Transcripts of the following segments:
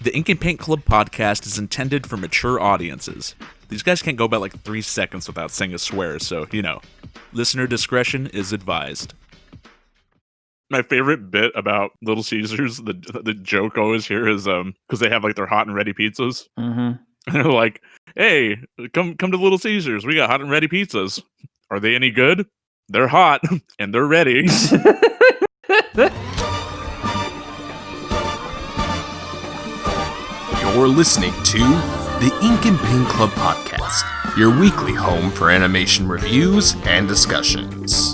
The Ink and Paint Club podcast is intended for mature audiences. These guys can't go about like 3 seconds without saying a swear, so, listener discretion is advised. My favorite bit about Little Caesars, the joke always here is because they have like their hot and ready pizzas. Mm-hmm. And they're like, "Hey, come to Little Caesars. We got hot and ready pizzas. Are they any good? They're hot and they're ready." You're listening to the Ink and Paint Club podcast, your weekly home for animation reviews and discussions.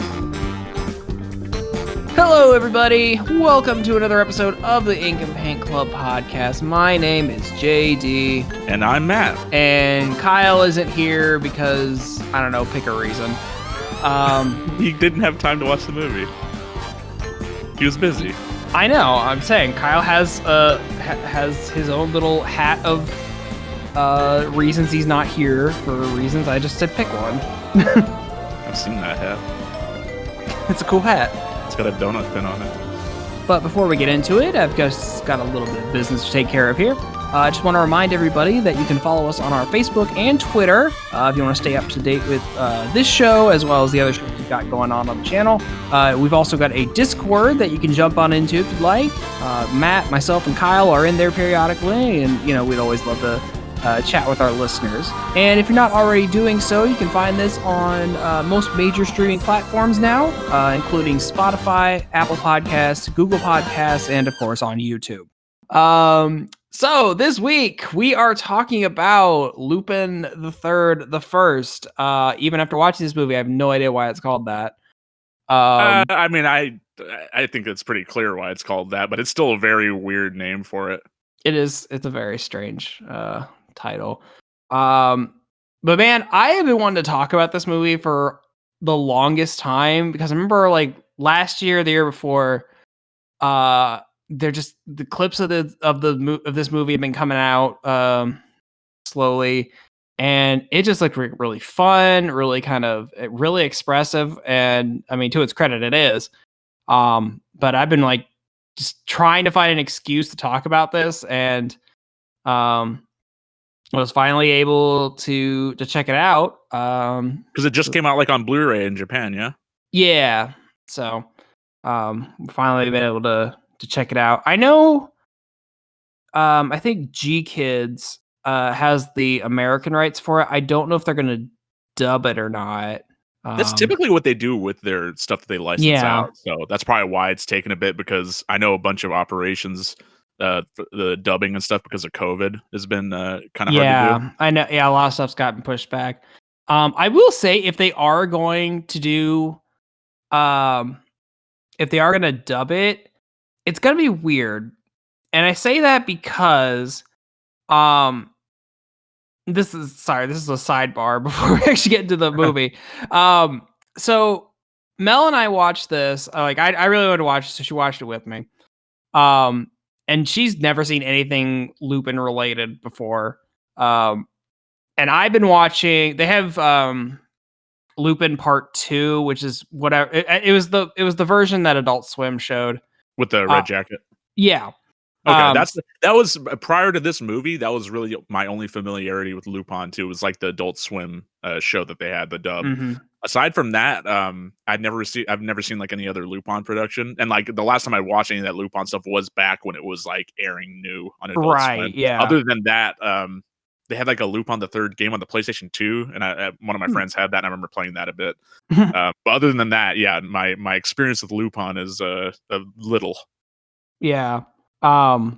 Hello, everybody. Welcome to another episode of the Ink and Paint Club podcast. My name is JD. And I'm Matt. And Kyle isn't here because, I don't know, pick a reason. He didn't have time to watch the movie. He was busy. I know. I'm saying Kyle has his own little hat of reasons he's not here for reasons. I just said pick one. I've seen that hat. It's a cool hat. It's got a donut pin on it. But before we get into it, I've just got a little bit of business to take care of here. I just want to remind everybody that you can follow us on our Facebook and Twitter if you want to stay up to date with this show as well as the other shows we've got going on the channel. We've also got a Discord that you can jump on into if you'd like. Matt, myself, and Kyle are in there periodically, and we'd always love to chat with our listeners. And if you're not already doing so, you can find this on most major streaming platforms now, including Spotify, Apple Podcasts, Google Podcasts, and of course on YouTube. So this week we are talking about Lupin III the First. Even after watching this movie, I have no idea why it's called that. I think it's pretty clear why it's called that, but it's still a very weird name for it. It is. It's a very strange title. But man, I have been wanting to talk about this movie for the longest time because I remember like last year, the year before, they're just the clips of this movie have been coming out slowly, and it just looked really fun, really really expressive, and I mean, to its credit, it is. But I've been like just trying to find an excuse to talk about this, and was finally able to check it out because it just came out like on Blu-ray in Japan. Yeah, so finally been able to check it out. I know I think G Kids has the American rights for it. I don't know if they're gonna dub it or not. That's typically what they do with their stuff that they license out. So that's probably why it's taken a bit, because I know a bunch of operations, the dubbing and stuff because of COVID has been kind of hard to do. I know. Yeah, a lot of stuff's gotten pushed back. I will say if they are going to do, if they are going to dub it, it's going to be weird. And I say that because, this is a sidebar before we actually get into the movie. So Mel and I watched this. I really wanted to watch it, so she watched it with me. And she's never seen anything Lupin related before. And I've been watching. They have Lupin Part 2, which is whatever. It was the version that Adult Swim showed with the red jacket. Yeah. Okay, that was prior to this movie. That was really my only familiarity with Lupin 2. Was like the Adult Swim show that they had, the dub. Mm-hmm. Aside from that, I've never seen like any other Lupin production. And like the last time I watched any of that Lupin stuff was back when it was like airing new on Adult Swim. Yeah. Other than that, they had like a Lupin the Third game on the PlayStation 2, and one of my friends had that, and I remember playing that a bit. But other than that, yeah, my experience with Lupin is a little. Yeah. So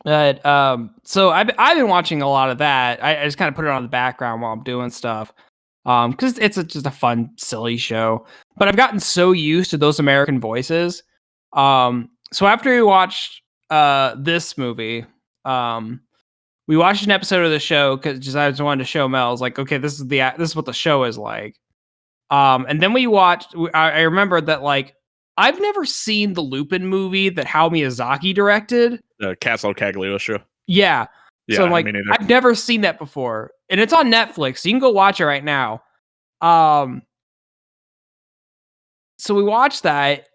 I've been watching a lot of that. I just kind of put it on the background while I'm doing stuff. Because it's just a fun, silly show. But I've gotten so used to those American voices. So after we watched this movie, we watched an episode of the show because I just wanted to show Mel. I was like, okay, this is what the show is like. And then we watched. I remembered that like I've never seen the Lupin movie that Hayao Miyazaki directed. Castle Cagliostro. Yeah. So I'm like, I've never seen that before. And it's on Netflix. So you can go watch it right now. So we watched that.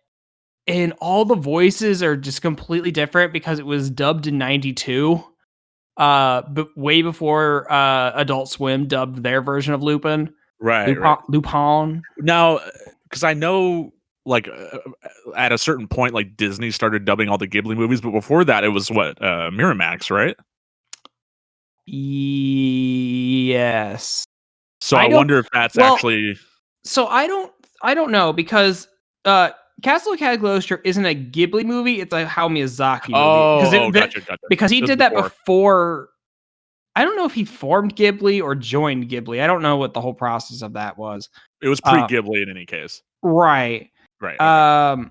and all the voices are just completely different because it was dubbed in 92. But way before Adult Swim dubbed their version of Lupin. Right, right. Lupin. Now, because I know, like, at a certain point, like, Disney started dubbing all the Ghibli movies, but before that, it was what, Miramax, right? Yes. So I wonder if that's actually... So I don't know, because Castle of Cagliostro isn't a Ghibli movie, it's a Hayao Miyazaki movie. Gotcha. Because he This did that before. I don't know if he formed Ghibli or joined Ghibli. I don't know what the whole process of that was. It was pre-Ghibli in any case. Right. Right. Okay.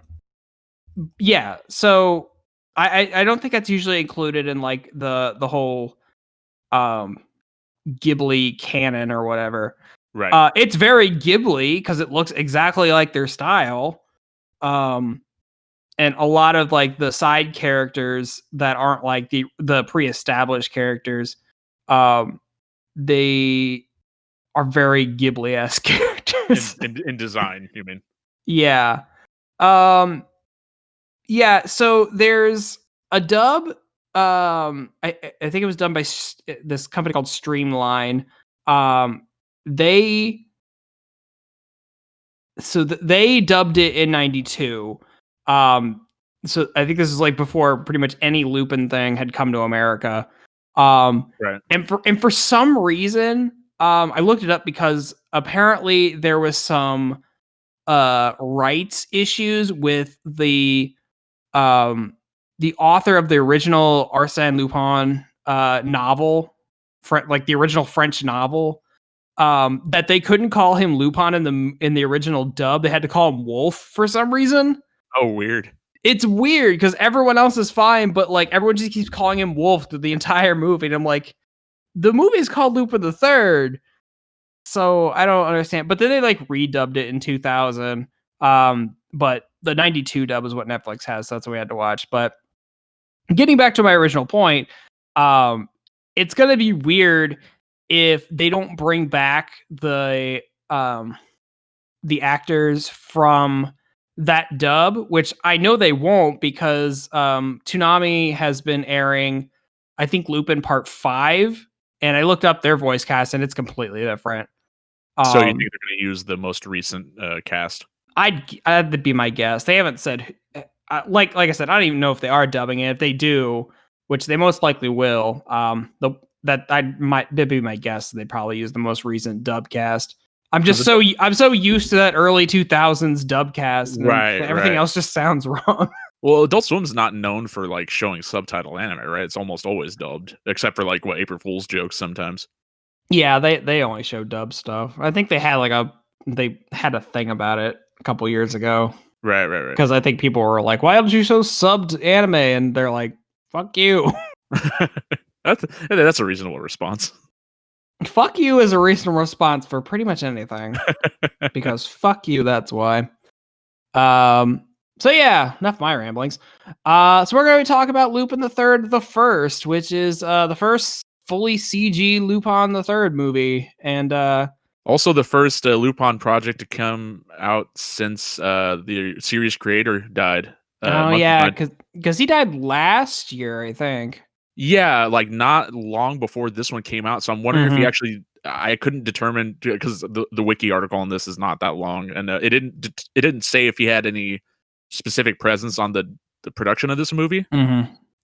Yeah. So I don't think that's usually included in like the whole Ghibli canon or whatever. Right. It's very Ghibli because it looks exactly like their style. And a lot of like the side characters that aren't like the pre-established characters, they are very Ghibli-esque characters. In design, you mean? Yeah. Yeah, so there's a dub. I think it was done by this company called Streamline. They they dubbed it in 92. So I think this is like before pretty much any Lupin thing had come to America. Right. And for some reason, I looked it up because apparently there was some rights issues with the author of the original Arsène Lupin novel, like the original French novel, that they couldn't call him Lupin in the original dub. They had to call him Wolf for some reason. Oh, weird. It's weird because everyone else is fine, but like everyone just keeps calling him Wolf through the entire movie. And I'm like, the movie is called Lupin III. So I don't understand. But then they like redubbed it in 2000. But the 92 dub is what Netflix has, so that's what we had to watch. But getting back to my original point, it's gonna be weird if they don't bring back the actors from that dub, which I know they won't, because Toonami has been airing, I think, Lupin Part 5, and I looked up their voice cast and it's completely different. So you think they're going to use the most recent cast? That'd be my guess. They haven't said, like I said, I don't even know if they are dubbing it. If they do, which they most likely will, that'd be my guess. They probably use the most recent dub cast. I'm so used to that early 2000s dub cast, and everything else just sounds wrong. Well, Adult Swim's not known for like showing subtitle anime, right? It's almost always dubbed, except for like April Fool's jokes sometimes. Yeah, they only show dub stuff. I think they had a thing about it a couple years ago. Right. Because I think people were like, "Why don't you show subbed anime?" And they're like, "Fuck you." That's a reasonable response. Fuck you is a reasonable response for pretty much anything. Because fuck you, that's why. So yeah, enough of my ramblings. So we're going to talk about Lupin III the First, which is the first fully CG Lupin the Third movie, and also the first Lupin project to come out since the series creator died. Because he died last year, I think. Yeah, like not long before this one came out. So I'm wondering if he actually... I couldn't determine, because the wiki article on this is not that long, and it didn't say if he had any specific presence on the production of this movie.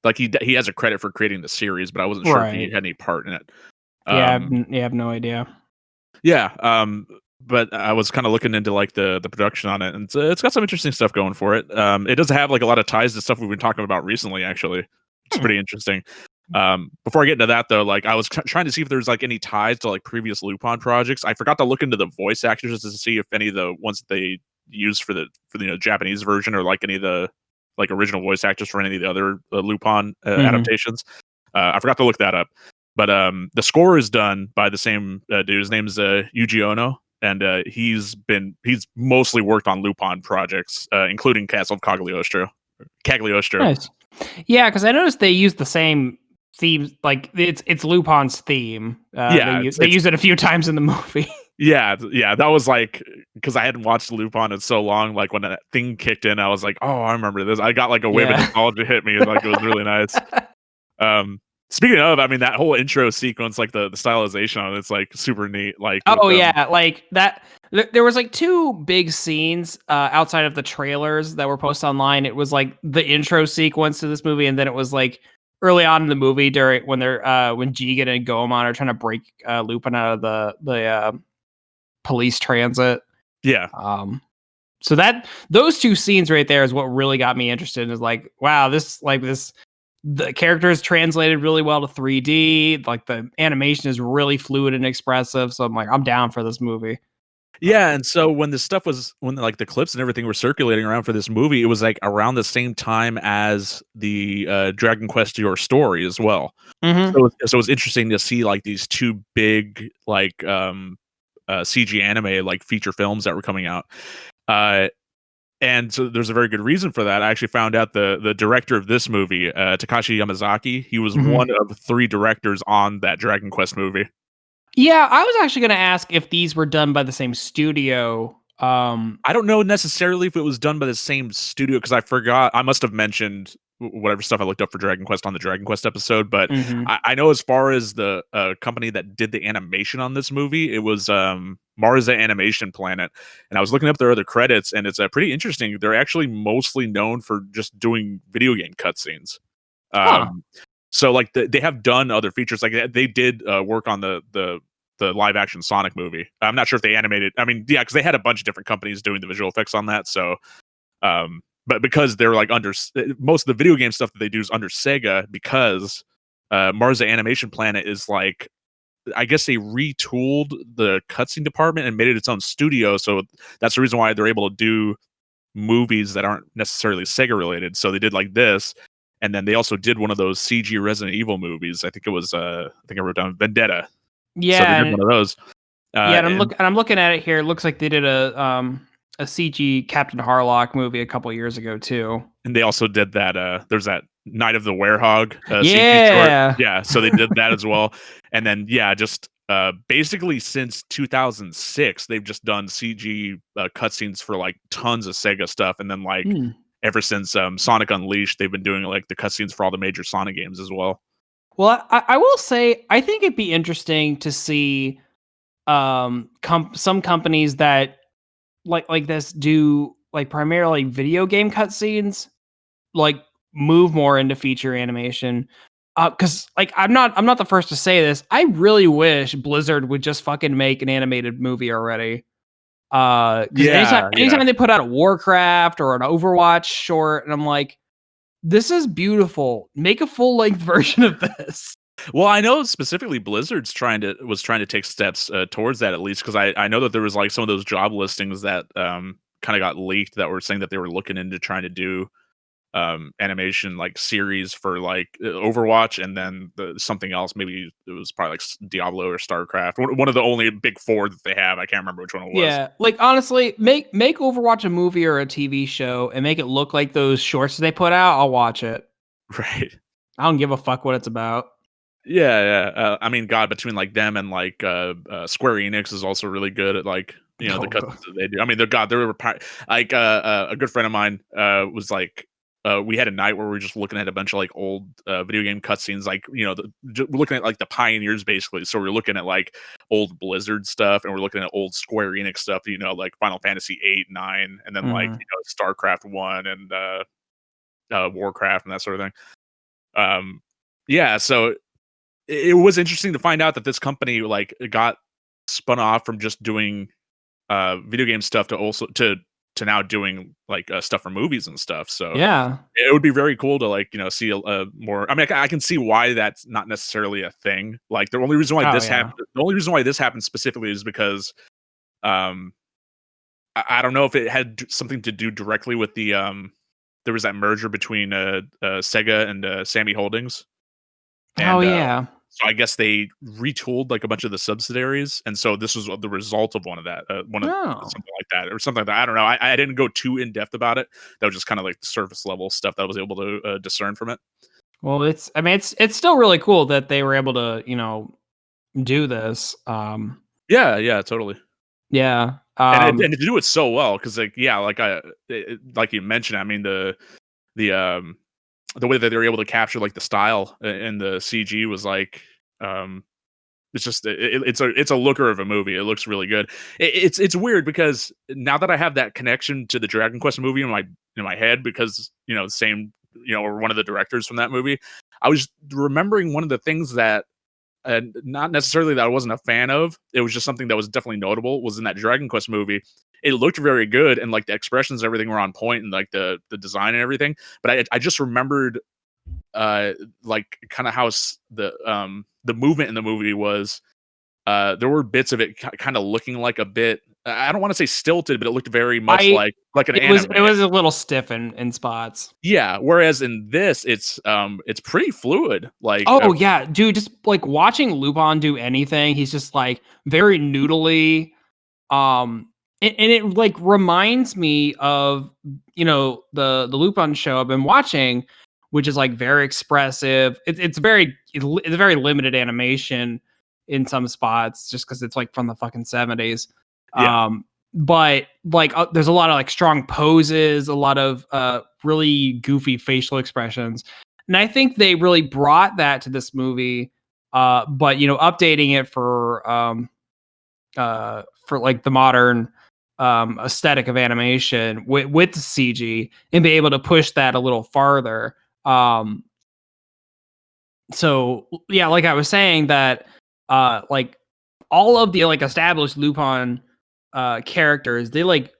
Like he has a credit for creating the series, but I wasn't sure if he had any part in it. I have no idea. Yeah, but I was kind of looking into like the production on it, and it's got some interesting stuff going for it. It does have like a lot of ties to stuff we've been talking about recently, actually. It's pretty interesting. Before I get into that though, like I was trying to see if there's like any ties to like previous Lupin projects. I forgot to look into the voice actors to see if any of the ones that they used for the Japanese version, or like any of the like original voice actors for any of the other Lupin adaptations. I forgot to look that up. But the score is done by the same dude. His name is Yuji Ono, and he's mostly worked on Lupin projects, including Castle of Cagliostro. Nice. Yeah, because I noticed they use the same theme, like it's Lupin's theme. They use it a few times in the movie. Yeah, that was like because I hadn't watched Lupin in so long. Like when that thing kicked in, I was like, "Oh, I remember this." I got like a wave of Yeah. nostalgia hit me, and like it was really nice. Um, Speaking of, I mean, that whole intro sequence, like the stylization on it's like super neat. Like with Oh yeah, like that. There was like two big scenes outside of the trailers that were posted online. It was like the intro sequence to this movie, and then it was like early on in the movie during when they're when Jigen and Goemon are trying to break Lupin out of the police transit. yeah, Um, so that those two scenes right there is what really got me interested. Is like, wow, this the character is translated really well to 3D. Like the animation is really fluid and expressive. So I'm like, I'm down for this movie. yeah. And so when this stuff was when like the clips and everything were circulating around for this movie, it was like around the same time as the Dragon Quest Your Story as well. Mm-hmm. So it was interesting to see like these two big like CG anime like feature films that were coming out. Uh, and so there's a very good reason for that. I actually found out the director of this movie, Takashi Yamazaki, he was Mm-hmm. one of 3 directors on that Dragon Quest movie. Yeah, I was actually going to ask if these were done by the same studio. I don't know necessarily if it was done by the same studio because I forgot. I must have mentioned whatever stuff I looked up for Dragon Quest on the Dragon Quest episode, but Mhm. I know as far as the company that did the animation on this movie, it was Marza Animation Planet, and I was looking up their other credits, and it's pretty interesting. They're actually mostly known for just doing video game cutscenes. Huh. Um, so like they have done other features, like they did work on the live action Sonic movie. I'm not sure if they animated. I mean, yeah, because they had a bunch of different companies doing the visual effects on that. So, but because they're like under most of the video game stuff that they do is under Sega, because Marza Animation Planet is like, I guess they retooled the cutscene department and made it its own studio. So that's the reason why they're able to do movies that aren't necessarily Sega related. So they did like this. And then they also did one of those CG Resident Evil movies. I think it was, I think I wrote down Vendetta. So they Yeah, did one of those. yeah, And I'm looking at it here. It looks like they did a CG Captain Harlock movie a couple years ago too. they also did that, there's that Night of the Werehog, CG short. Yeah. Yeah, so they did that as well. And then, yeah, just, basically since 2006, they've just done CG, cutscenes for, like, tons of Sega stuff, and then, like, Hmm. ever since, Sonic Unleashed, they've been doing, like, the cutscenes for all the major Sonic games as well. Well, I will say I think it'd be interesting to see some companies that like this do like primarily video game cutscenes like move more into feature animation. Because like I'm not the first to say this. I really wish Blizzard would just fucking make an animated movie already. Because Yeah, yeah. anytime they put out a Warcraft or an Overwatch short, and I'm like, this is beautiful. Make a full length version of this. Well, I know specifically Blizzard's trying to take steps towards that at least because I know that there was like some of those job listings that kind of got leaked that were saying that they were looking into trying to do animation like series for like Overwatch and then something else. Maybe it was probably like Diablo or StarCraft. One of the only big 4 that they have. I can't remember which one it was. Yeah, like honestly, make Overwatch a movie or a TV show and make it look like those shorts they put out. I'll watch it. Right. I don't give a fuck what it's about. Yeah, yeah. I mean, God, between like them and like Square Enix is also really good at like the cuts that they do. I mean, they were like a good friend of mine was like we had a night where we were just looking at a bunch of like old video game cutscenes, like we're looking at like the pioneers basically. So we're looking at like old Blizzard stuff, and we're looking at old Square Enix stuff. Like Final Fantasy 8, 9, and then like Mhm. StarCraft 1 and Warcraft and that sort of thing. Yeah, so it was interesting to find out that this company like got spun off from just doing video game stuff to also to now doing like stuff for movies and stuff. So Yeah. it would be very cool to like see a more. I mean, I can see why that's not necessarily a thing. Like the only reason why Oh this yeah. happened, the only reason why this happened specifically is because um I don't know if it had something to do directly with the there was that merger between Sega and Sammy Holdings. Oh And yeah. so I guess they retooled like a bunch of the subsidiaries, and so this was the result of one of that, one of Oh. something like that, or something like that. I don't know. I didn't go too in depth about it. That was just kind of like the surface level stuff that I was able to discern from it. Well, it's still really cool that they were able to do this. Yeah, totally. Yeah. And to do it so well, because like yeah, like you mentioned, I mean the um the way that they were able to capture like the style and the CG was like um it's just it's a looker of a movie. It looks really good. It's weird because now that I have that connection to the Dragon Quest movie in my head because same or one of the directors from that movie, I was remembering one of the things that not necessarily that I wasn't a fan of. It was just something that was definitely notable. Was in that Dragon Quest movie. It looked very good, and like the expressions, and everything were on point, and like the design and everything. But I just remembered like kind of how the movement in the movie was. There were bits of it kind of looking like a bit. I don't want to say stilted, but it looked very much I like an it anime. was a little stiff in spots. Yeah. Whereas in this, it's pretty fluid. Oh yeah, dude, just like watching Lupin do anything, he's just like very noodly. And it like reminds me of the Lupin show I've been watching, which is like very expressive. It's a very limited animation in some spots, just because it's like from the fucking 70s. Yeah. But like there's a lot of like strong poses, a lot of really goofy facial expressions, and I think they really brought that to this movie. But updating it for like the modern aesthetic of animation with the CG and be able to push that a little farther. So yeah, like I was saying that like all of the like established Lupin characters, they like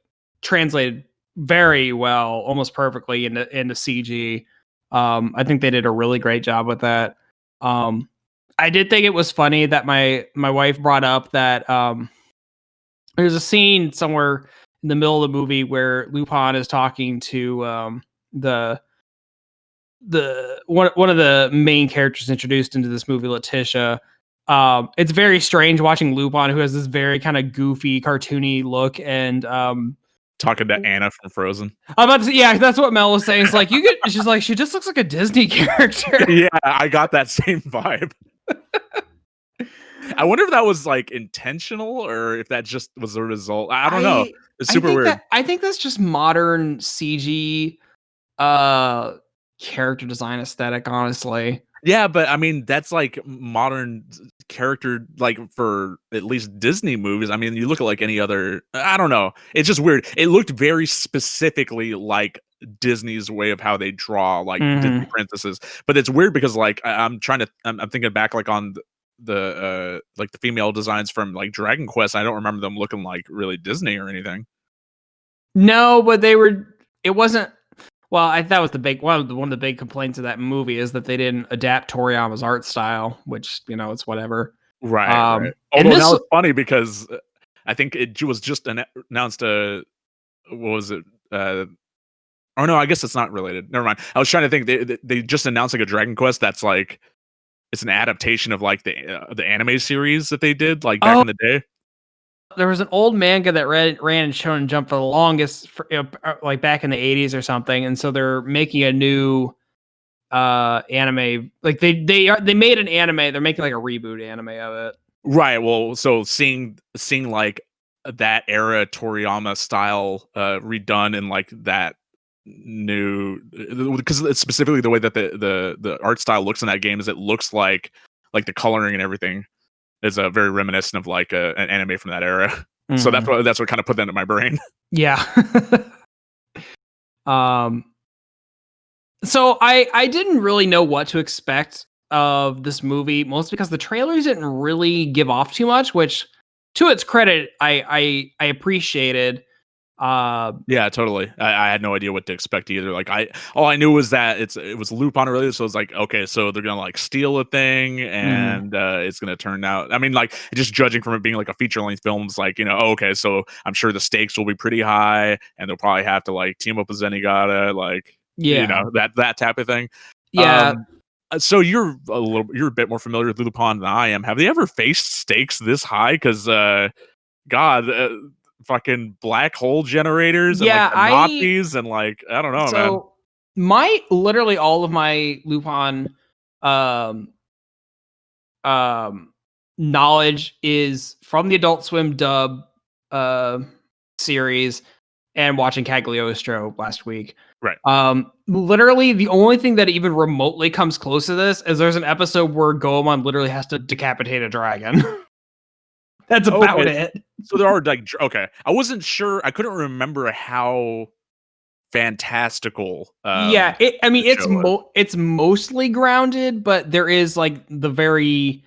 translated very well, almost perfectly into CG. I think they did a really great job with that. I did think it was funny that my wife brought up that there's a scene somewhere in the middle of the movie where Lupin is talking to the one of the main characters introduced into this movie, Letitia. It's very strange watching Lupin, who has this very kind of goofy, cartoony look, and Talking to Anna from Frozen. I'm about to say, yeah, that's what Mel was saying. It's like she's like, she just looks like a Disney character. Yeah, I got that same vibe. I wonder if that was like intentional or if that just was a result. I don't know. It's super weird. I think that's just modern CG character design aesthetic, honestly. Yeah, but I mean that's like modern character like for at least Disney movies. I mean, you look at like any other I don't know. It's just weird. It looked very specifically like Disney's way of how they draw like Disney princesses. But it's weird because like I'm thinking back like on the like the female designs from like Dragon Quest. I don't remember them looking like really Disney or anything. No, but they were. It wasn't. Well, that was the big one of the big complaints of that movie is that they didn't adapt Toriyama's art style, which it's whatever. Right. Although now it's funny because I think it was just announced what was it? Oh no, I guess it's not related. Never mind. I was trying to think they just announced like a Dragon Quest that's like it's an adaptation of like the anime series that they did like back in the day. There was an old manga that ran in Shonen Jump for the longest, like back in the 80s or something, and so they're making a new anime. Like they made an anime. They're making like a reboot anime of it. Right. Well, so seeing like that era Toriyama style redone in like that new because it's specifically the way that the art style looks in that game is it looks like the coloring and everything is very reminiscent of like an anime from that era. So that's what kind of put that in my brain. Yeah. So I didn't really know what to expect of this movie, mostly because the trailers didn't really give off too much, which to its credit, I appreciated. Yeah, totally. I had no idea what to expect either. Like all I knew was that it was Lupin related, so it's like okay, so they're gonna like steal a thing, and it's gonna turn out. I mean, like just judging from it being like a feature length film, it's like okay, so I'm sure the stakes will be pretty high, and they'll probably have to like team up with Zenigata, like that type of thing. Yeah. So you're a bit more familiar with Lupin than I am. Have they ever faced stakes this high? Because God. Fucking black hole generators and like the Nazis and like I don't know, man. Literally all of my Lupin knowledge is from the Adult Swim dub series and watching Cagliostro last week. Right. Literally the only thing that even remotely comes close to this is there's an episode where Goemon literally has to decapitate a dragon. That's about it. So there are like, okay, I wasn't sure. I couldn't remember how fantastical. Yeah, it's mostly grounded, but there is like the very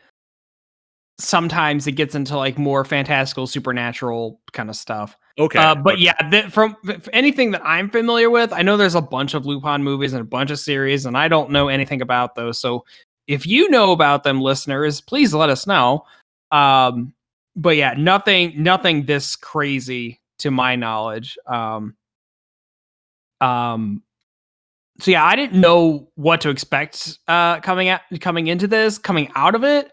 sometimes it gets into like more fantastical supernatural kind of stuff. Okay, but okay. yeah, from anything that I'm familiar with, I know there's a bunch of Lupin movies and a bunch of series, and I don't know anything about those. So if you know about them, listeners, please let us know. But yeah, nothing this crazy to my knowledge. So yeah, I didn't know what to expect coming out of it.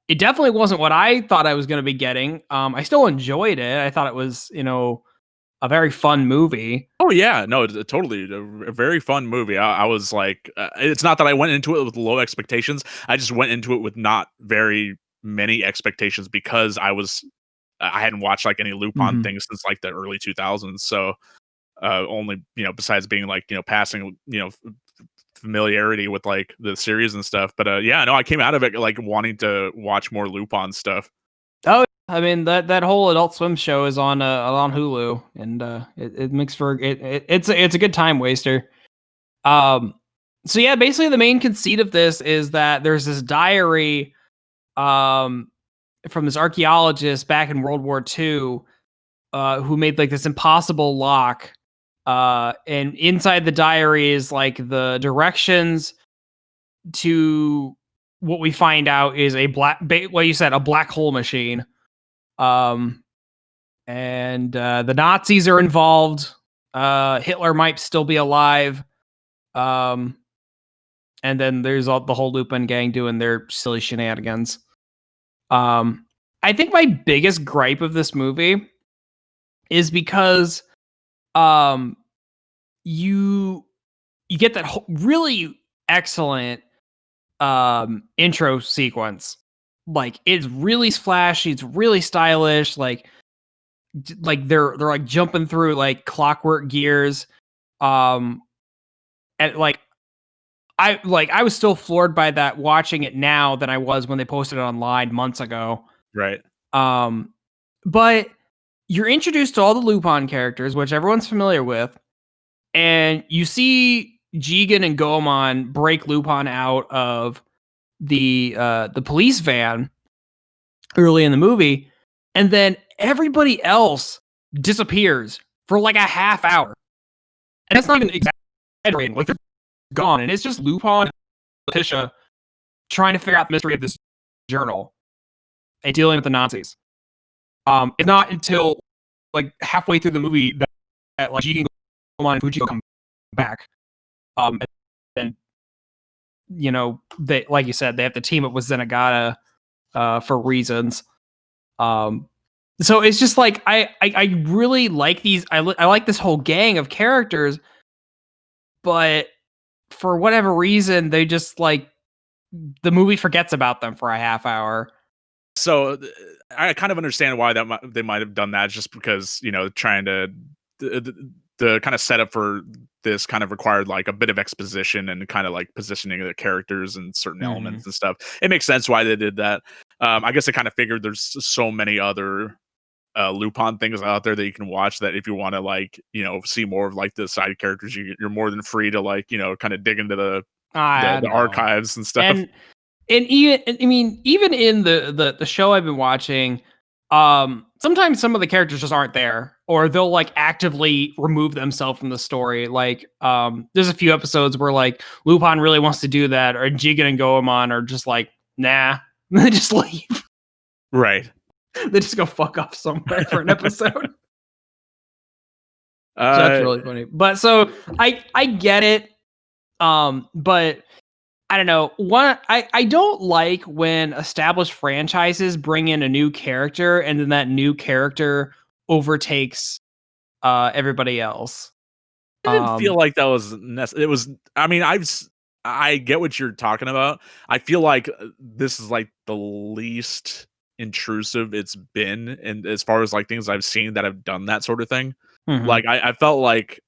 It definitely wasn't what I thought I was going to be getting. I still enjoyed it. I thought it was, a very fun movie. Oh yeah, no, totally, a very fun movie. I was like, it's not that I went into it with low expectations. I just went into it with not very many expectations because I hadn't watched like any Lupin things since like the early 2000s. So only besides being like passing familiarity with like the series and stuff. But yeah, no, I came out of it like wanting to watch more Lupin stuff. Oh, I mean that whole Adult Swim show is on Hulu, and it makes for it's a good time waster. So yeah, basically the main conceit of this is that there's this diary, from this archaeologist back in World War II, who made like this impossible lock. And inside the diary is like the directions to what we find out is a a black hole machine. And the Nazis are involved. Hitler might still be alive. And then there's the whole Lupin gang doing their silly shenanigans. I think my biggest gripe of this movie is because you get that really excellent intro sequence. Like it's really flashy, it's really stylish, like they're like jumping through like clockwork gears. And like I was still floored by that watching it now than I was when they posted it online months ago. Right. But you're introduced to all the Lupin characters, which everyone's familiar with, and you see Jigen and Goemon break Lupin out of the police van early in the movie, and then everybody else disappears for like a half hour. And that's not even exaggerating. Like they're gone, and it's just Lupin and Letitia trying to figure out the mystery of this journal and dealing with the Nazis. It's not until like halfway through the movie that like Jigen, Goemon, and Fujiko come back. And then they, like you said, they have to team up with Zenigata for reasons. So it's just like I really like these. I like this whole gang of characters, but for whatever reason, they just like the movie forgets about them for a half hour. So I kind of understand why they might have done that, just because trying to the kind of setup for this kind of required like a bit of exposition and kind of like positioning the characters and certain elements and stuff. It makes sense why they did that. I guess I kind of figured there's so many other Lupin things out there that you can watch that if you want to like see more of like the side characters, you're more than free to like kind of dig into the archives and stuff. And even in the show I've been watching, sometimes some of the characters just aren't there, or they'll like actively remove themselves from the story. Like, there's a few episodes where like Lupin really wants to do that, or Jigen and Goemon are just like, nah, they just leave. Right. They just go fuck off somewhere for an episode. So that's really funny. But so I get it. But I don't know. I don't like when established franchises bring in a new character and then that new character overtakes everybody else. I didn't feel like that was necessary. It was. I mean, I get what you're talking about. I feel like this is like the least intrusive it's been, and as far as like things I've seen that have done that sort of thing. Mhm. Like I felt like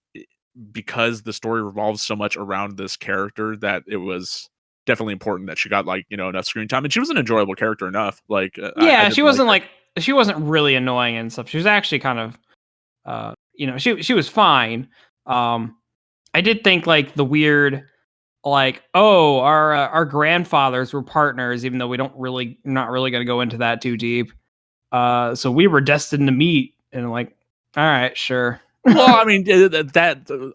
because the story revolves so much around this character that it was definitely important that she got like enough screen time, and she was an enjoyable character enough. Like I Yeah, did like her. she wasn't really annoying and stuff. She was actually kind of she was fine. Um, I did think like the weird like, oh, our grandfathers were partners, even though we don't really not really going to go into that too deep. So we were destined to meet, and like, all right, sure. Well, I mean,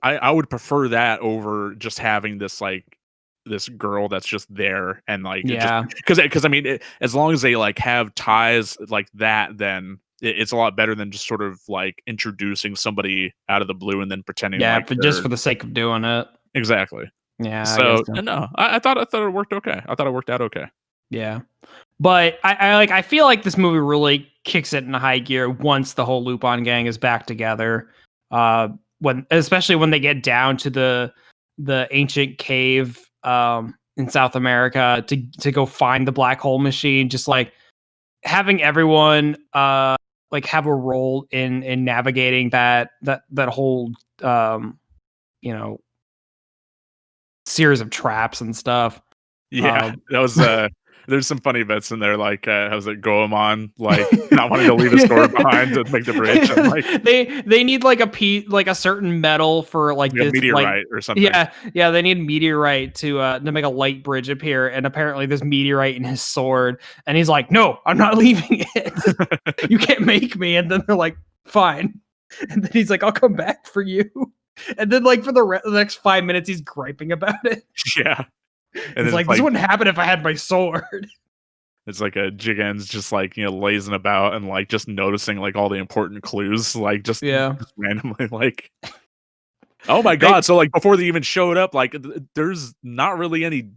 I would prefer that over just having this like this girl that's just there and like it just Yeah, because I mean, as long as they like have ties like that, then it's a lot better than just sort of like introducing somebody out of the blue and then pretending yeah, like for just they're for the sake of doing it. exactly. Yeah, I guess So so. no, I thought it worked okay. I thought it worked out okay. Yeah. But I feel like this movie really kicks it into high gear once the whole Lupin gang is back together. When especially when they get down to the ancient cave in South America to go find the black hole machine, just like having everyone like have a role in navigating that whole um you know series of traps and stuff. Yeah, Um that was there's some funny bits in there, like how's it Goemon like not wanting to leave his sword behind to make the bridge and like they need like like a certain metal for like a this light. meteorite or something. Yeah, they need meteorite to make a light bridge appear, and apparently there's meteorite in his sword, and he's like, no, I'm not leaving it. You can't make me. And then they're like, fine. And then he's like, I'll come back for you. And then like for the next 5 minutes he's griping about it. Yeah. And It's then like, this wouldn't happen if I had my sword. it's like a Jigen's just like, lazing about and like just noticing like all the important clues, like just, Yeah. just randomly like, oh my They, God. So like before they even showed up, like there's not really any,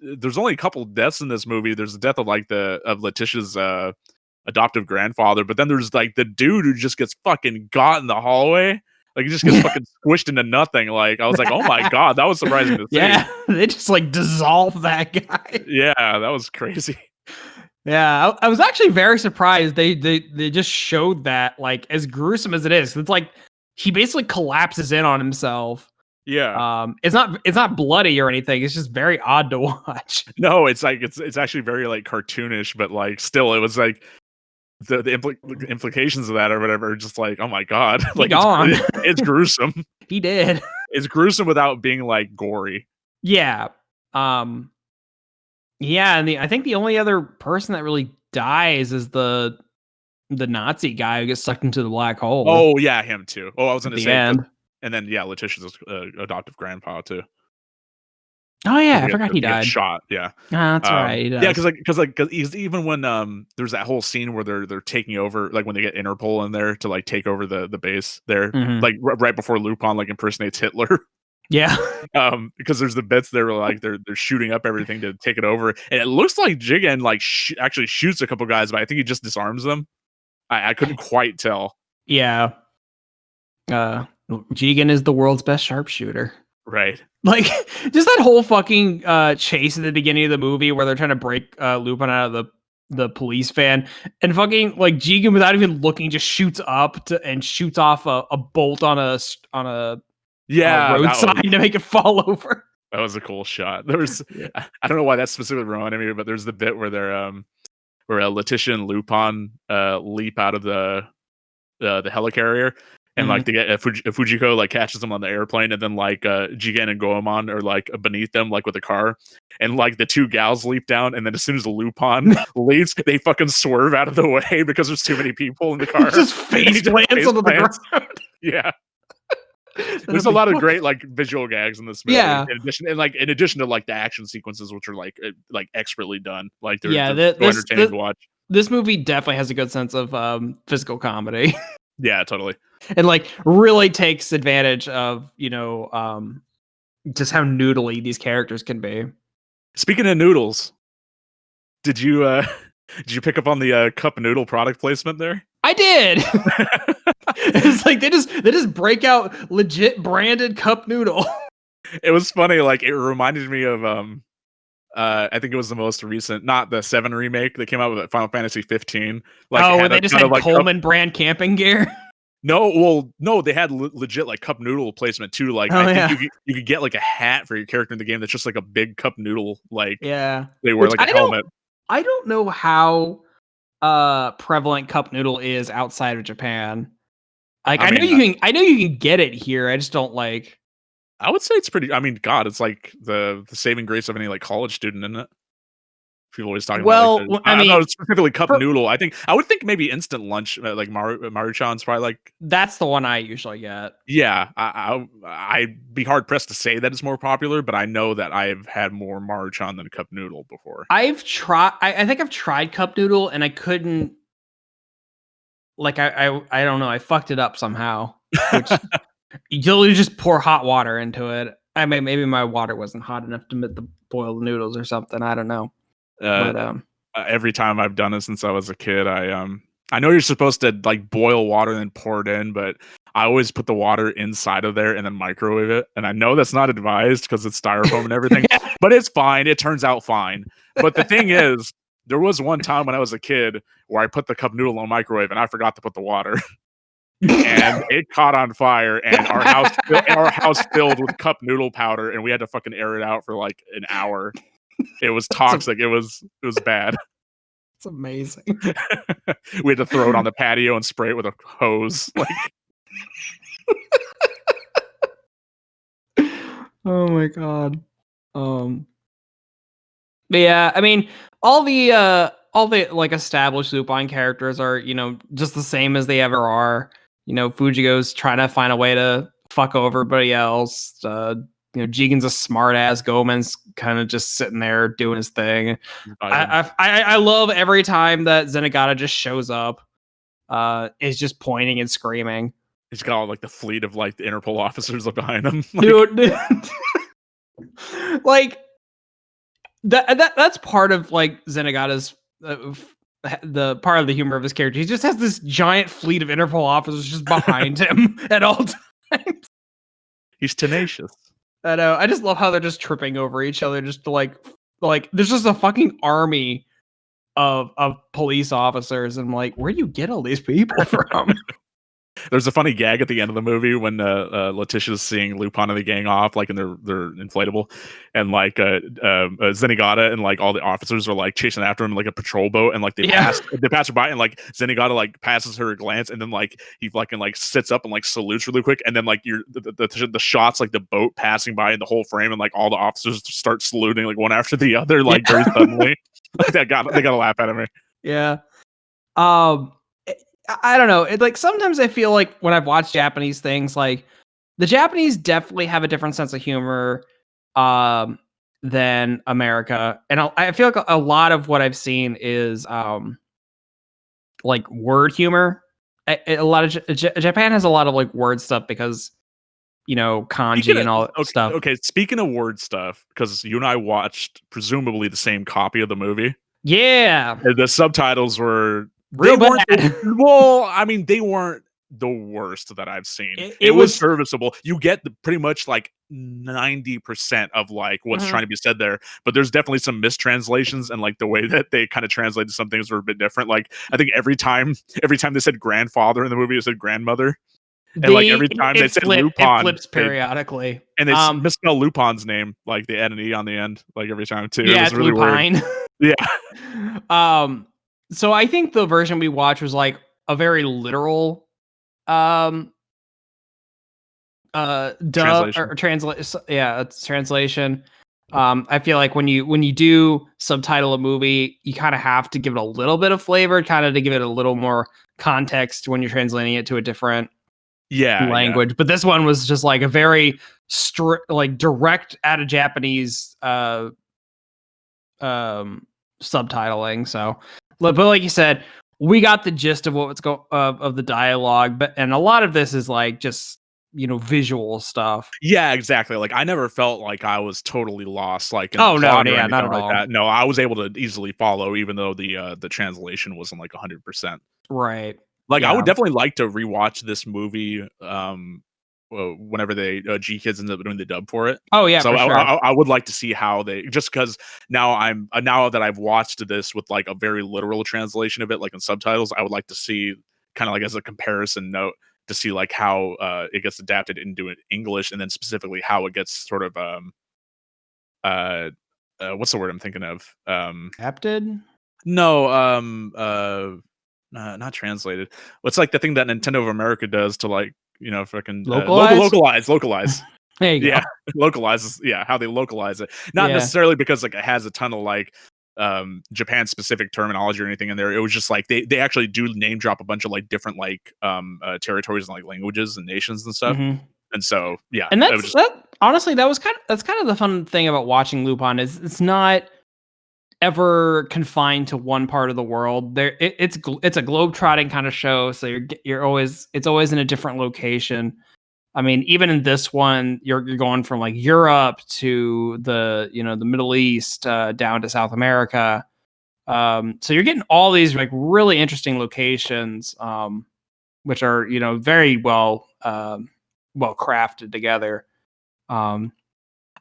there's only a couple deaths in this movie. There's the death of like of Letitia's adoptive grandfather, but then there's like the dude who just gets fucking got in the hallway. Like he just gets fucking squished into nothing. Like I was like, oh my God, that was surprising to see. yeah, they just like dissolve that guy. Yeah, that was crazy. Yeah, I was actually very surprised they just showed that, like, as gruesome as it is. It's like he basically collapses in on himself. Yeah. It's not bloody or anything. It's just very odd to watch. No, it's like it's actually very like cartoonish, but like still, it was like the implications of that or whatever are just like, oh my God, like Gone. it's gruesome. He did. It's gruesome without being like gory. Yeah. Yeah, and I think the only other person that really dies is the Nazi guy who gets sucked into the black hole Oh yeah, him too. Oh, I was at gonna the say, end. and then yeah, Letitia's adoptive grandpa too. Oh yeah, I He forgot he gets died. shot. Yeah. That's right. He Yeah, does. because even when there's that whole scene where they're taking over, like when they get Interpol in there to like take over the base there, Mhm. like right before Lupin like impersonates Hitler. Yeah. Because there's the bits there where like they're shooting up everything to take it over, and it looks like Jigen like actually shoots a couple guys, but I think he just disarms them. I couldn't quite tell. Yeah. Jigen is the world's best sharpshooter. Right. Like, just that whole fucking chase at the beginning of the movie where they're trying to break Lupin out of the police van, and fucking like Jigen without even looking just shoots up and shoots off a bolt on a road sign to make it fall over. That was a cool shot. There was Yeah. I don't know why that's specifically reminded me, but there's the bit where they're where Letitia and Lupin leap out of the helicarrier, and like they get Fujiko like catches them on the airplane, and then like Jigen and Goemon are like beneath them like with a car, and like the two gals leap down, and then as soon as Lupin leaves, they fucking swerve out of the way because there's too many people in the car. Just face plants onto the ground. Yeah. There's a lot of great like visual gags in this movie. Yeah. In addition to like the action sequences, which are like expertly done. Like they're so entertaining to watch. This movie definitely has a good sense of physical comedy. Yeah, totally. And like really takes advantage of, just how noodly these characters can be. Speaking of noodles, did you pick up on the cup noodle product placement there? I did. It's like they just break out legit branded cup noodle. It was funny, like, it reminded me of, I think it was the most recent, not the 7 remake that came out with Final Fantasy 15. Like, it Oh, where had they a just ton of, had like, cup. Coleman brand camping gear. No, well, no, they had legit, like, cup noodle placement too. Like, Oh I think yeah, you could get, like, a hat for your character in the game that's just, like, a big cup noodle, like, yeah. they wear, Which like, a helmet. I don't know how prevalent cup noodle is outside of Japan. Like I mean, I know you can get it here. I just don't like. I would say it's pretty. I mean, God, it's like the saving grace of any like college student, isn't it? People always talking about like Well, the. I I know mean, specifically cup for noodle. I would think maybe instant lunch, like Maruchan's probably like. that's the one I usually get. Yeah, I'd be hard pressed to say that it's more popular, but I know that I've had more Maruchan than cup noodle before. I've tried. I think I've tried cup noodle, and I couldn't. Like I don't know. I fucked it up somehow. Which you'll just pour hot water into it. I mean, maybe my water wasn't hot enough to make the boiled noodles or something. I don't know. uh, But every time I've done it since I was a kid, I know you're supposed to like boil water and then pour it in, but I always put the water inside of there and then microwave it. And I know that's not advised because it's styrofoam and everything, but it's fine. It turns out fine. But the thing is, there was one time when I was a kid where I put the cup noodle in the microwave and I forgot to put the water. And it caught on fire, and our house filled with cup noodle powder, and we had to fucking air it out for like an hour. It was toxic. It was bad. It's amazing. We had to throw it on the patio and spray it with a hose. Like, Oh my god. But yeah, I mean, all the like established Lupin characters are, just the same as they ever are. Fujigo's trying to find a way to fuck over everybody else. Jigen's a smart ass. Gomen's kind of just sitting there doing his thing. I love every time that Zenigata just shows up. Is just pointing and screaming. he's got all like the fleet of like the Interpol officers behind him. Like, Dude, like that's part of like Zenigata's the part of the humor of his character. He just has this giant fleet of Interpol officers just behind him at all times. he's tenacious. I know. I just love how they're just tripping over each other, just to like there's just a fucking army of police officers. And I'm like, where do you get all these people from? There's a funny gag at the end of the movie when Letitia's seeing Lupin and the gang off, like in their inflatable, and like Zenigata and like all the officers are like chasing after him in, like a patrol boat, and like they pass her by, and like Zenigata like passes her a glance, and then like he fucking like sits up and like salutes really quick, and then like the shots like the boat passing by in the whole frame, and like all the officers start saluting like one after the other, like very suddenly. Like they got a laugh out of me. Yeah. I don't know. It like sometimes I feel like when I've watched Japanese things, like the Japanese definitely have a different sense of humor than America, and I feel like a lot of what I've seen is like word humor. A lot of Japan has a lot of like word stuff because kanji and all that stuff. Okay, speaking of word stuff, because you and I watched presumably the same copy of the movie. Yeah, The subtitles were real bad. Well, I mean, they weren't the worst that I've seen. It was serviceable. You get pretty much like 90% of like what's trying to be said there, but there's definitely some mistranslations, and like the way that they kind of translated some things were a bit different. Like I think every time they said grandfather in the movie, it said grandmother. And like every time they said Lupin, it flips periodically, and they misspell Lupin's name, like they add an E on the end, like every time too. Yeah, it was really Lupine. Weird. Yeah. So I think the version we watched was like a very literal dub or translate. Yeah, it's translation. I feel like when you do subtitle a movie, you kind of have to give it a little bit of flavor, kind of to give it a little more context when you're translating it to a different language. Yeah. But this one was just like a very like direct out of Japanese subtitling. So, but like you said, we got the gist of what's of the dialogue, and a lot of this is like just visual stuff. Yeah, exactly. Like I never felt like I was totally lost. Like not at all. That. No, I was able to easily follow, even though the translation wasn't like 100%. Right. Like I would definitely like to rewatch this movie. whenever they G Kids ended up doing the dub for it. Oh yeah, So for sure. I would like to see how they, just because now that I've watched this with like a very literal translation of it, like in subtitles, I would like to see kind of like as a comparison note to see like how it gets adapted into English, and then specifically how it gets sort of what's the word I'm thinking of? Adapted? No, not translated. What's like the thing that Nintendo of America does to like, fucking Localize? localize. There you go. Yeah, localizes. Yeah, how they localize it. Not Yeah. necessarily because like it has a ton of like Japan specific terminology or anything in there. It was just like they actually do name drop a bunch of like different like territories and like languages and nations and stuff. Mhm. And so yeah, And it was just honestly, that's kind of the fun thing about watching Lupin is it's not ever confined to one part of the world. It's a globe-trotting kind of show, so it's always in a different location. I mean, even in this one, you're going from like Europe to the the Middle East down to South America. So you're getting all these like really interesting locations, which are very well crafted together.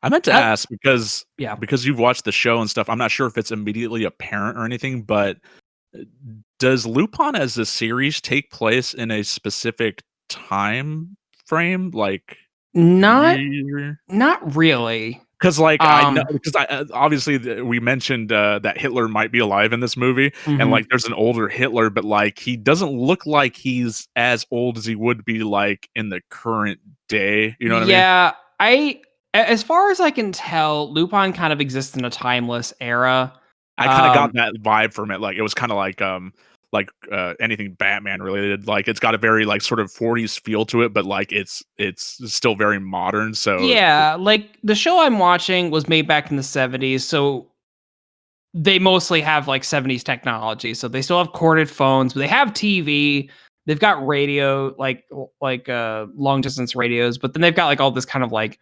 I meant to ask because Yeah. you've watched the show and stuff. I'm not sure if it's immediately apparent or anything, but does Lupin as a series take place in a specific time frame? Like Not year? not really. Because like I know, Um, because obviously we mentioned that Hitler might be alive in this movie, and mhm. like there's an older Hitler, but like he doesn't look like he's as old as he would be like in the current day. You know what I mean? Yeah, as far as I can tell, Lupin kind of exists in a timeless era. I kind of got Um, that vibe from it. Like it was kind of like anything Batman related. Like it's got a very like sort of 40s feel to it, but like it's still very modern. So yeah, like the show I'm watching was made back in the 70s, so they mostly have like 70s technology. So they still have corded phones, but they have TV. They've got radio, like long distance radios, but then they've got like all this kind of like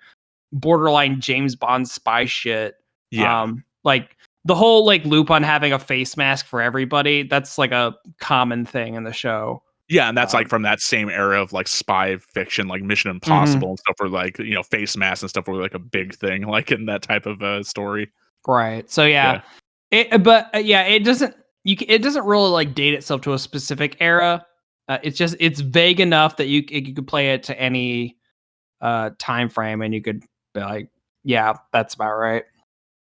borderline James Bond spy shit. yeah. Like the whole like Lupin having a face mask for everybody, that's like a common thing in the show. Yeah, and that's like Um, from that same era of like spy fiction, like Mission mhm, Impossible and stuff, where like face masks and stuff were like a big thing, like in that type of story. right. So yeah, Yeah, it doesn't it doesn't really like date itself to a specific era. It's vague enough that you could play it to any time frame and you could be like, yeah, that's about right.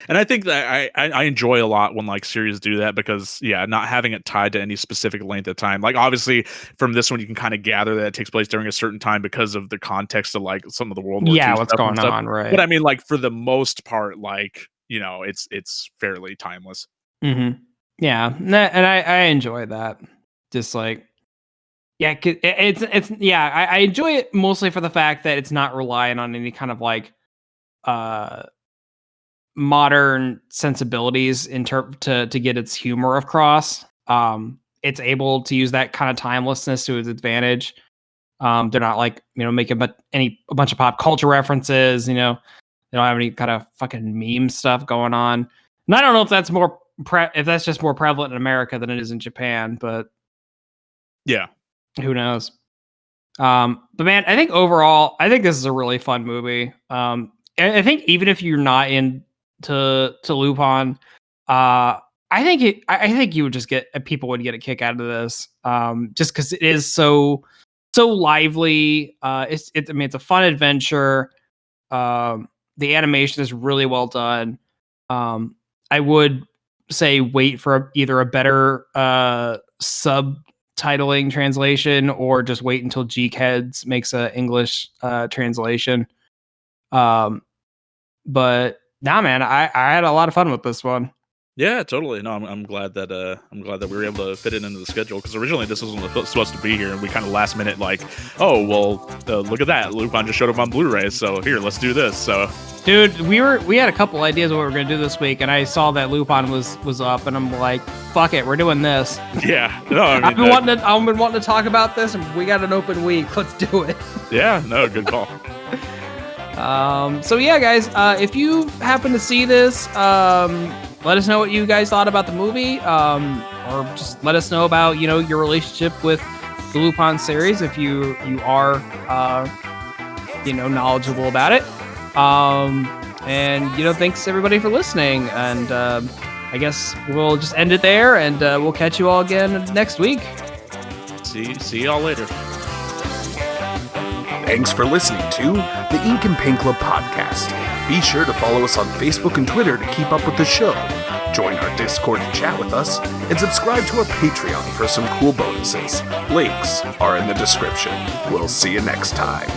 and I think that I enjoy a lot when like series do that because yeah, not having it tied to any specific length of time. Like obviously from this one, you can kind of gather that it takes place during a certain time because of the context of like some of the World War Yeah, II what's stuff and going stuff. on, But right? I mean, like for the most part, like it's fairly timeless. Mm-hmm. Yeah, and I enjoy that. Just like yeah, it's yeah, I enjoy it mostly for the fact that it's not relying on any kind of like uh modern sensibilities to get its humor across. It's able to use that kind of timelessness to its advantage. They're not like making a bunch of pop culture references. They don't have any kind of fucking meme stuff going on. And I don't know if that's if that's just more prevalent in America than it is in Japan, but Yeah. who knows? But man, I think overall, I think this is a really fun movie. I think even if you're not into Lupin, I think you would just people would get a kick out of this. Just because it is so lively. I mean, it's a fun adventure. The animation is really well done. I would say wait for either a better subtitling translation or just wait until Geekheads makes a English translation. But nah, man, I had a lot of fun with this one. Yeah, totally. No, I'm glad that we were able to fit it into the schedule because originally this wasn't supposed to be here, and we kind of last minute like, oh well, look at that, Lupin just showed up on Blu-ray, so here, let's do this. So, dude, we had a couple ideas of what we were gonna do this week, and I saw that Lupin was up, and I'm like, fuck it, we're doing this. Yeah, no, I mean, I've been wanting to talk about this, and we got an open week. Let's do it. Yeah, no, good call. So yeah, guys, if you happen to see this, let us know what you guys thought about the movie, or just let us know about your relationship with the Lupin series if you are knowledgeable about it. And thanks everybody for listening. And I guess we'll just end it there, and we'll catch you all again next week. See y'all later. Thanks for listening to the Ink and Paint Club podcast. Be sure to follow us on Facebook and Twitter to keep up with the show. Join our Discord to chat with us, and subscribe to our Patreon for some cool bonuses. Links are in the description. We'll see you next time.